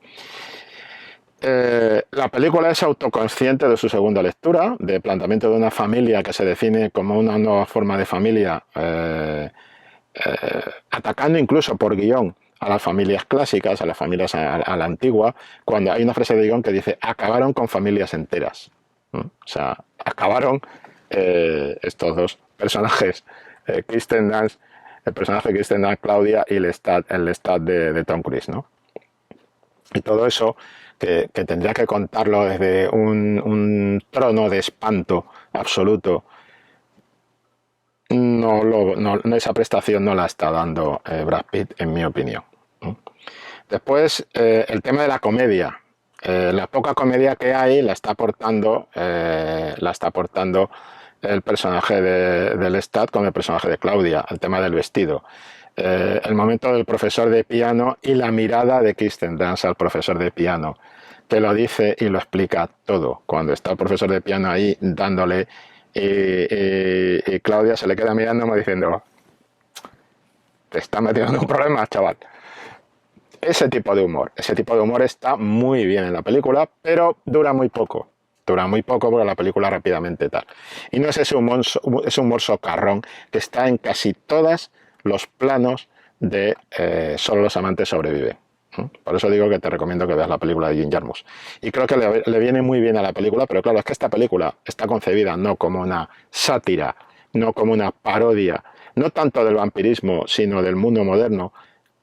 La película es autoconsciente de su segunda lectura, de planteamiento de una familia que se define como una nueva forma de familia, atacando incluso por guión a las familias clásicas, a las familias a la antigua, cuando hay una frase de guión que dice acabaron con familias enteras. ¿No? O sea, acabaron estos dos personajes, Kirsten Dunst, el personaje de Kirsten Dunst, Claudia, y el Lestat de Tom Cruise, ¿no? Y todo eso que tendría que contarlo desde un trono de espanto absoluto, esa prestación no la está dando Brad Pitt, en mi opinión. Después, el tema de la comedia. La poca comedia que hay la está aportando el personaje de Lestat con el personaje de Claudia, el tema del vestido. El momento del profesor de piano y la mirada de Kirsten Dunst al profesor de piano, que lo dice y lo explica todo. Cuando está el profesor de piano ahí dándole y Claudia se le queda mirando como diciendo, te está metiendo en un problema, chaval. Ese tipo de humor está muy bien en la película, pero dura muy poco. Dura muy poco porque la película rápidamente tal. Y no es ese humor socarrón que está en casi todos los planos de Solo los amantes sobreviven. Por eso digo que te recomiendo que veas la película de Jim Jarmusch. Y creo que le viene muy bien a la película, pero claro, es que esta película está concebida no como una sátira, no como una parodia, no tanto del vampirismo, sino del mundo moderno,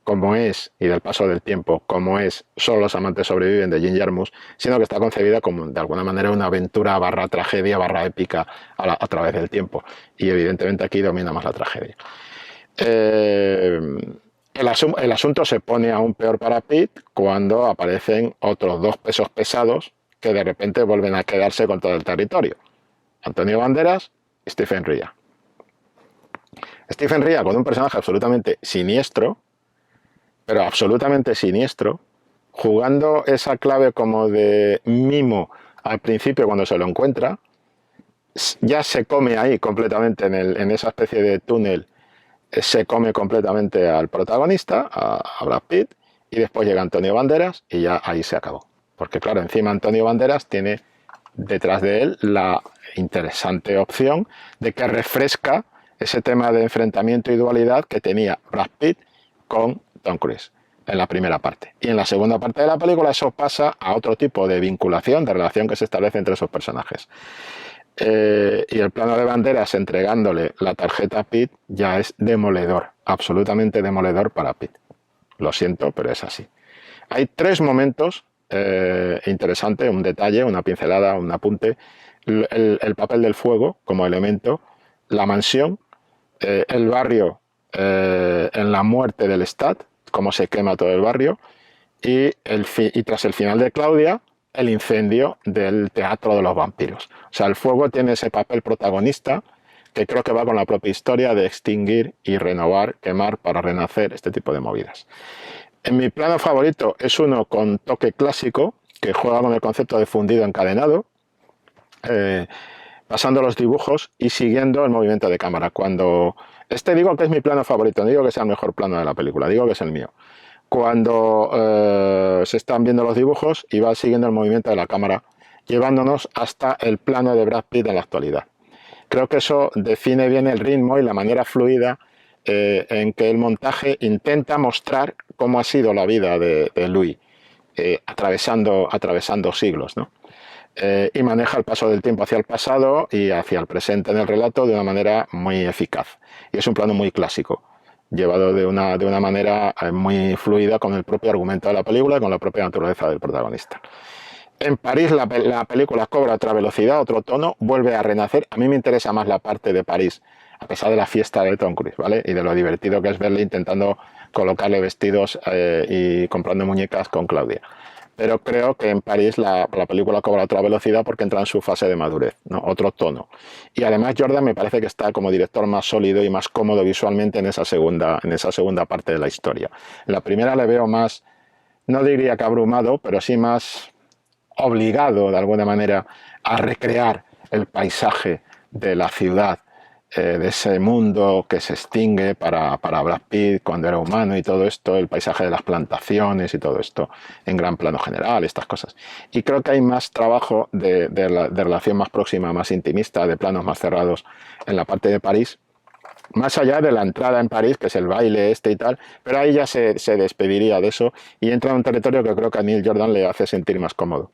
como es, y del paso del tiempo, como es Solo los amantes sobreviven de Jim Jarmusch, sino que está concebida como, de alguna manera, una aventura barra tragedia, barra épica a través del tiempo. Y evidentemente aquí domina más la tragedia. El asunto se pone aún peor para Pitt cuando aparecen otros dos pesos pesados que de repente vuelven a quedarse con todo el territorio. Antonio Banderas y Stephen Rea. Stephen Rea con un personaje absolutamente siniestro, pero absolutamente siniestro, jugando esa clave como de mimo al principio cuando se lo encuentra, ya se come ahí completamente en esa especie de túnel, se come completamente al protagonista, a Brad Pitt, y después llega Antonio Banderas y ya ahí se acabó. Porque claro, encima Antonio Banderas tiene detrás de él la interesante opción de que refresca ese tema de enfrentamiento y dualidad que tenía Brad Pitt con Tom Cruise en la primera parte. Y en la segunda parte de la película eso pasa a otro tipo de vinculación, de relación que se establece entre esos personajes. Y el plano de Banderas entregándole la tarjeta a Pitt ya es demoledor, absolutamente demoledor para Pitt. Lo siento, pero es así. Hay tres momentos interesantes, un detalle, una pincelada, un apunte, el papel del fuego como elemento, la mansión, el barrio en la muerte del Lestat, cómo se quema todo el barrio, y tras el final de Claudia, el incendio del teatro de los vampiros. O sea, el fuego tiene ese papel protagonista que creo que va con la propia historia de extinguir y renovar, quemar para renacer, este tipo de movidas. En mi plano favorito es uno con toque clásico, que juega con el concepto de fundido encadenado, pasando los dibujos y siguiendo el movimiento de cámara. Digo que es mi plano favorito, no digo que sea el mejor plano de la película, digo que es el mío. Cuando se están viendo los dibujos y va siguiendo el movimiento de la cámara, llevándonos hasta el plano de Brad Pitt en la actualidad. Creo que eso define bien el ritmo y la manera fluida en que el montaje intenta mostrar cómo ha sido la vida de Louis, atravesando siglos, ¿no? Y maneja el paso del tiempo hacia el pasado y hacia el presente en el relato de una manera muy eficaz. Y es un plano muy clásico, llevado de una manera muy fluida con el propio argumento de la película y con la propia naturaleza del protagonista. En París la película cobra otra velocidad, otro tono, vuelve a renacer. A mí me interesa más la parte de París, a pesar de la fiesta de Tom Cruise, ¿vale? Y de lo divertido que es verle intentando colocarle vestidos y comprando muñecas con Claudia. Pero creo que en París la película cobra otra velocidad porque entra en su fase de madurez, ¿no? Otro tono. Y además Jordan me parece que está como director más sólido y más cómodo visualmente en esa segunda parte de la historia. En la primera le veo más, no diría que abrumado, pero sí más obligado de alguna manera a recrear el paisaje de la ciudad, de ese mundo que se extingue para Brad Pitt cuando era humano y todo esto, el paisaje de las plantaciones y todo esto en gran plano general, estas cosas. Y creo que hay más trabajo de relación más próxima, más intimista, de planos más cerrados en la parte de París, más allá de la entrada en París, que es el baile este y tal, pero ahí ya se despediría de eso y entra en un territorio que creo que a Neil Jordan le hace sentir más cómodo.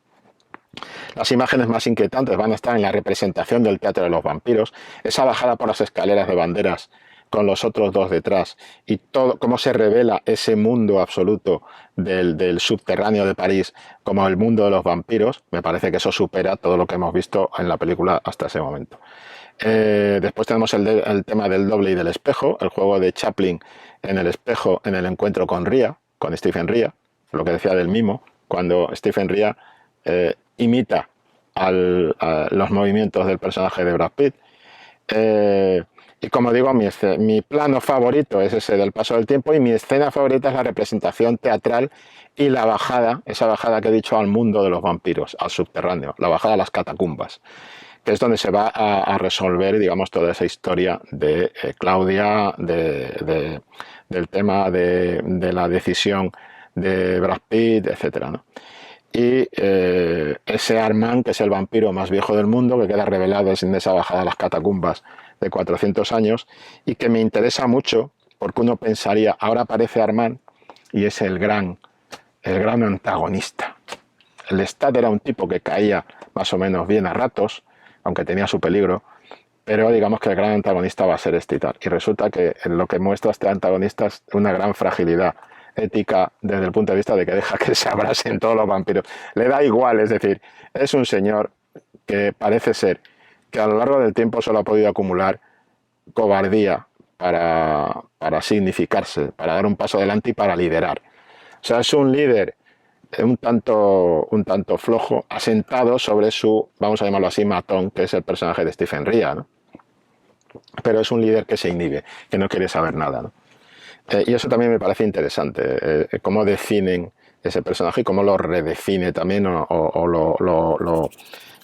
Las imágenes más inquietantes van a estar en la representación del teatro de los vampiros, esa bajada por las escaleras de banderas con los otros dos detrás y todo cómo se revela ese mundo absoluto del subterráneo de París como el mundo de los vampiros. Me parece que eso supera todo lo que hemos visto en la película hasta ese momento. Después tenemos el tema del doble y del espejo, el juego de Chaplin en el espejo en el encuentro con Ria, con Stephen Ria, lo que decía del mimo, cuando Stephen Ria imita a los movimientos del personaje de Brad Pitt. Y como digo, mi plano favorito es ese del paso del tiempo y mi escena favorita es la representación teatral y la bajada, esa bajada que he dicho al mundo de los vampiros, al subterráneo, la bajada a las catacumbas, que es donde se va a resolver, digamos, toda esa historia de Claudia, del tema de la decisión de Brad Pitt, etcétera, ¿no? Y ese Armand, que es el vampiro más viejo del mundo, que queda revelado en esa bajada a las catacumbas de 400 años, y que me interesa mucho, porque uno pensaría, ahora aparece Armand, y es el gran antagonista. El Lestat era un tipo que caía más o menos bien a ratos, aunque tenía su peligro, pero digamos que el gran antagonista va a ser este y tal. Y resulta que lo que muestra este antagonista es una gran fragilidad ética desde el punto de vista de que deja que se abrasen todos los vampiros. Le da igual, es decir, es un señor que parece ser que a lo largo del tiempo solo ha podido acumular cobardía para significarse, para dar un paso adelante y para liderar. O sea, es un líder un tanto flojo, asentado sobre su, vamos a llamarlo así, matón, que es el personaje de Stephen Ria, ¿no? Pero es un líder que se inhibe, que no quiere saber nada, ¿no? Y eso también me parece interesante, cómo definen ese personaje y cómo lo redefine también o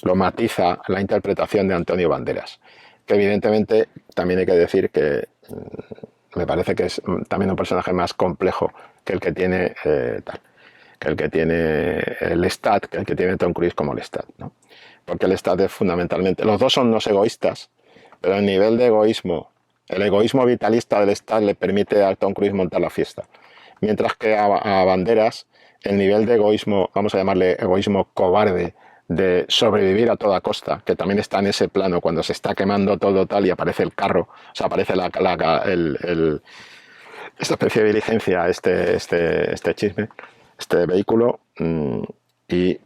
lo matiza la interpretación de Antonio Banderas, que evidentemente también hay que decir que me parece que es también un personaje más complejo que el que tiene que el que tiene el Lestat, que el que tiene Tom Cruise como Lestat, ¿no? Porque el Lestat es fundamentalmente, los dos son unos egoístas, pero el nivel de egoísmo, el egoísmo vitalista del Lestat le permite a Tom Cruise montar la fiesta, mientras que a Banderas el nivel de egoísmo, vamos a llamarle egoísmo cobarde, de sobrevivir a toda costa, que también está en ese plano cuando se está quemando todo tal y aparece el carro, o sea, aparece esta especie de diligencia, este chisme, este vehículo, y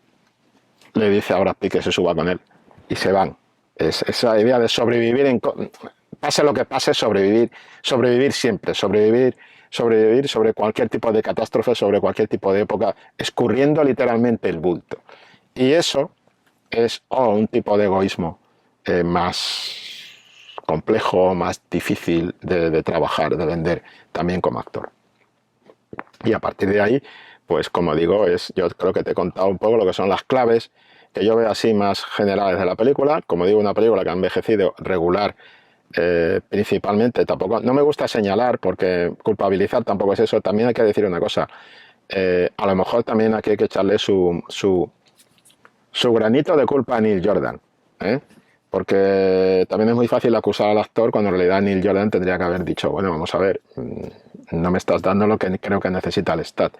le dice a Brad Pitt que se suba con él y se van. Es esa idea de sobrevivir, pase lo que pase, sobrevivir siempre, sobrevivir sobre cualquier tipo de catástrofe, sobre cualquier tipo de época, escurriendo literalmente el bulto. Y eso es un tipo de egoísmo más complejo, más difícil de trabajar, de vender también como actor. Y a partir de ahí, pues como digo, yo creo que te he contado un poco lo que son las claves que yo veo así más generales de la película. Como digo, una película que ha envejecido regular, principalmente. Tampoco, no me gusta señalar, porque culpabilizar tampoco es eso. También hay que decir una cosa, a lo mejor también aquí hay que echarle su granito de culpa a Neil Jordan, porque también es muy fácil acusar al actor cuando en realidad Neil Jordan tendría que haber dicho, bueno, vamos a ver, no me estás dando lo que creo que necesita el Lestat.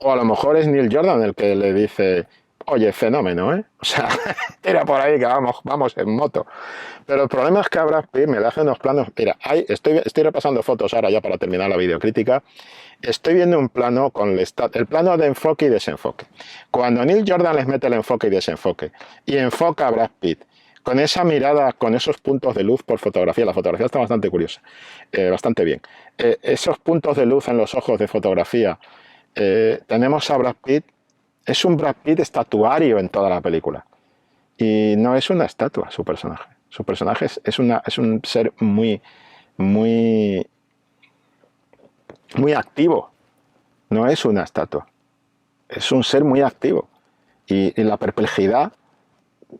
O a lo mejor es Neil Jordan el que le dice, oye, fenómeno, o sea, tira por ahí que vamos en moto. Pero el problema es que a Brad Pitt me le hace unos planos, mira, estoy repasando fotos ahora ya para terminar la videocrítica. Estoy viendo un plano con Lestat, el plano de enfoque y desenfoque. Cuando Neil Jordan les mete el enfoque y desenfoque y enfoca a Brad Pitt con esa mirada, con esos puntos de luz por fotografía, la fotografía está bastante curiosa, bastante bien. Esos puntos de luz en los ojos de fotografía, tenemos a Brad Pitt, es un Brad Pitt estatuario en toda la película. Y no es una estatua su personaje. Su personaje es un ser muy activo. No es una estatua. Es un ser muy activo. Y la perplejidad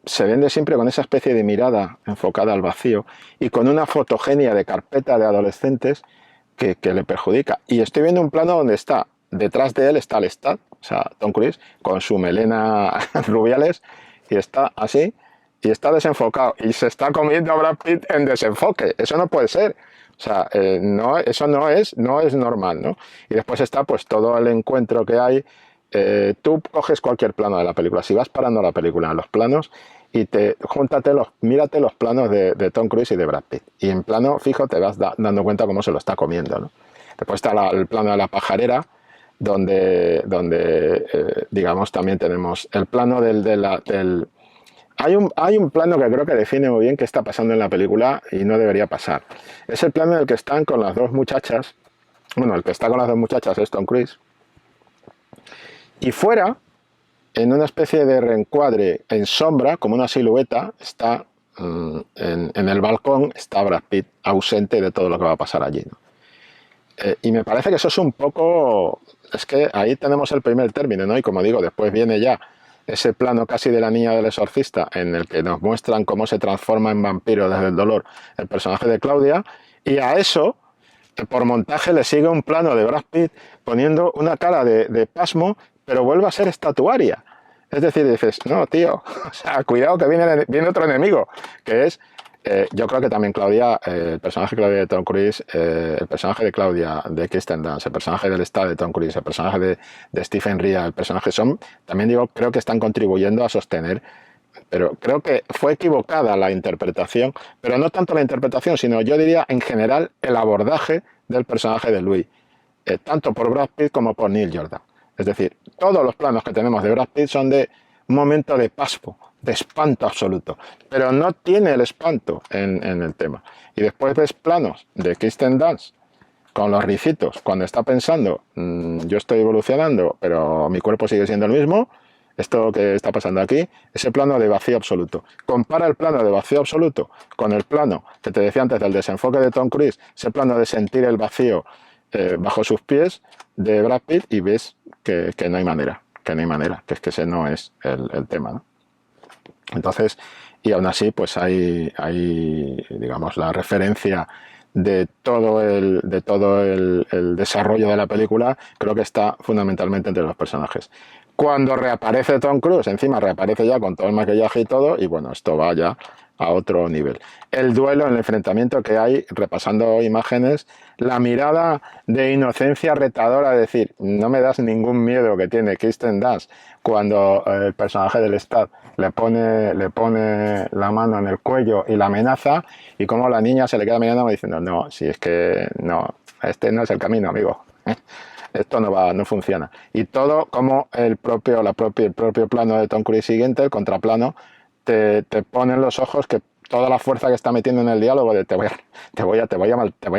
se vende siempre con esa especie de mirada enfocada al vacío y con una fotogenia de carpeta de adolescentes que le perjudica. Y estoy viendo un plano donde está, detrás de él está el Lestat, o sea, Tom Cruise, con su melena rubiales, y está así, y está desenfocado, y se está comiendo a Brad Pitt en desenfoque. Eso no puede ser. O sea, no, eso no es normal, ¿no? Y después está pues todo el encuentro que hay. Tú coges cualquier plano de la película, si vas parando la película en los planos y mírate los planos de Tom Cruise y de Brad Pitt, y en plano fijo te vas dando cuenta cómo se lo está comiendo, ¿no? Después está el plano de la pajarera, donde digamos también tenemos el plano hay un plano que creo que define muy bien qué está pasando en la película y no debería pasar. Es el plano en el que están con las dos muchachas. Bueno, el que está con las dos muchachas es Tom Cruise. Y fuera, en una especie de reencuadre en sombra, como una silueta, está en el balcón, está Brad Pitt ausente de todo lo que va a pasar allí, ¿no? Y me parece que eso es un poco... Es que ahí tenemos el primer término, ¿no? Y como digo, después viene ya ese plano casi de la niña del exorcista, en el que nos muestran cómo se transforma en vampiro desde el dolor el personaje de Claudia, y a eso, por montaje, le sigue un plano de Brad Pitt poniendo una cara de pasmo, pero vuelve a ser estatuaria. Es decir, dices, no, tío, o sea, cuidado que viene otro enemigo, que es... yo creo que también Claudia, el personaje de Claudia de Tom Cruise, el personaje de Claudia de Kirsten Dunst, el personaje del Lestat de Tom Cruise, el personaje de Stephen Rea, el personaje también digo, creo que están contribuyendo a sostener, pero creo que fue equivocada la interpretación, pero no tanto la interpretación, sino yo diría en general el abordaje del personaje de Louis, tanto por Brad Pitt como por Neil Jordan. Es decir, todos los planos que tenemos de Brad Pitt son de un momento de pasmo, de espanto absoluto, pero no tiene el espanto en el tema. Y después ves planos de Kirsten Dunst con los ricitos, cuando está pensando, yo estoy evolucionando, pero mi cuerpo sigue siendo el mismo, esto que está pasando aquí, ese plano de vacío absoluto. Compara el plano de vacío absoluto con el plano que te decía antes del desenfoque de Tom Cruise, ese plano de sentir el vacío bajo sus pies de Brad Pitt, y ves que no hay manera, que es que ese no es el tema, ¿no? Entonces, y aún así, pues hay digamos, la referencia de todo el desarrollo de la película, creo que está fundamentalmente entre los personajes. Cuando reaparece Tom Cruise, encima reaparece ya con todo el maquillaje y todo, y bueno, esto va ya a otro nivel. El duelo, el enfrentamiento que hay, repasando imágenes, la mirada de inocencia retadora, es decir, no me das ningún miedo que tiene Kirsten Dunst cuando el personaje del Lestat le pone la mano en el cuello y la amenaza, y como la niña se le queda mirando diciendo, no, si es que no, este no es el camino, amigo. Esto no funciona. Y todo como el propio plano de Tom Cruise siguiente, el contraplano, te pone en los ojos que toda la fuerza que está metiendo en el diálogo de te voy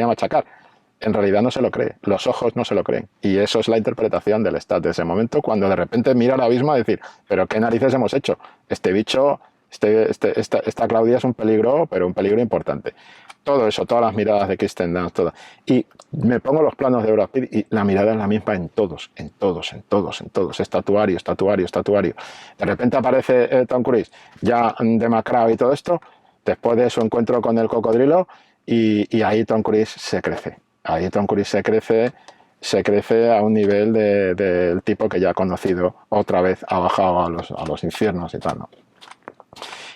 a machacar, en realidad no se lo cree, los ojos no se lo creen. Y eso es la interpretación del Lestat de ese momento, cuando de repente mira al abismo a decir, pero qué narices hemos hecho, este bicho, esta Claudia es un peligro, pero un peligro importante. Todo eso, todas las miradas de Kirsten Dunst, todas. Y me pongo los planos de Brad Pitt y la mirada es la misma en todos. Estatuario. De repente aparece Tom Cruise ya demacrado y todo esto, después de su encuentro con el cocodrilo, y ahí Tom Cruise se crece. Ahí Tom Cruise se crece a un nivel del tipo que ya ha conocido, otra vez ha bajado a los infiernos y tal, ¿no?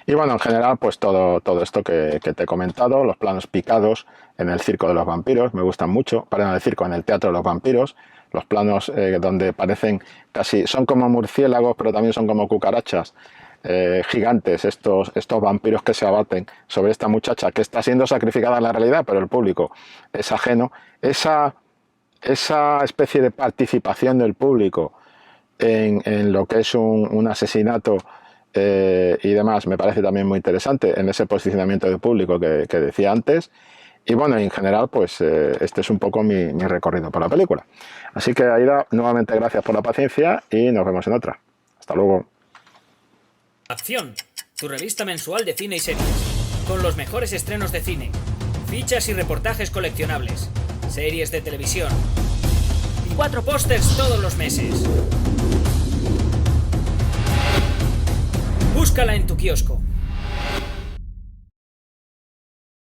Y bueno, en general, pues todo esto que te he comentado, los planos picados en el circo de los vampiros, me gustan mucho, para el circo, en el teatro de los vampiros, los planos donde parecen casi, son como murciélagos, pero también son como cucarachas gigantes, estos vampiros que se abaten sobre esta muchacha que está siendo sacrificada en la realidad, pero el público es ajeno. Esa especie de participación del público en lo que es un asesinato y demás, me parece también muy interesante en ese posicionamiento del público que decía antes. Y bueno, en general, pues este es un poco mi recorrido por la película. Así que, Aida, nuevamente gracias por la paciencia y nos vemos en otra. Hasta luego. Acción, tu revista mensual de cine y series, con los mejores estrenos de cine, fichas y reportajes coleccionables, series de televisión y 4 pósters todos los meses. Búscala en tu kiosco.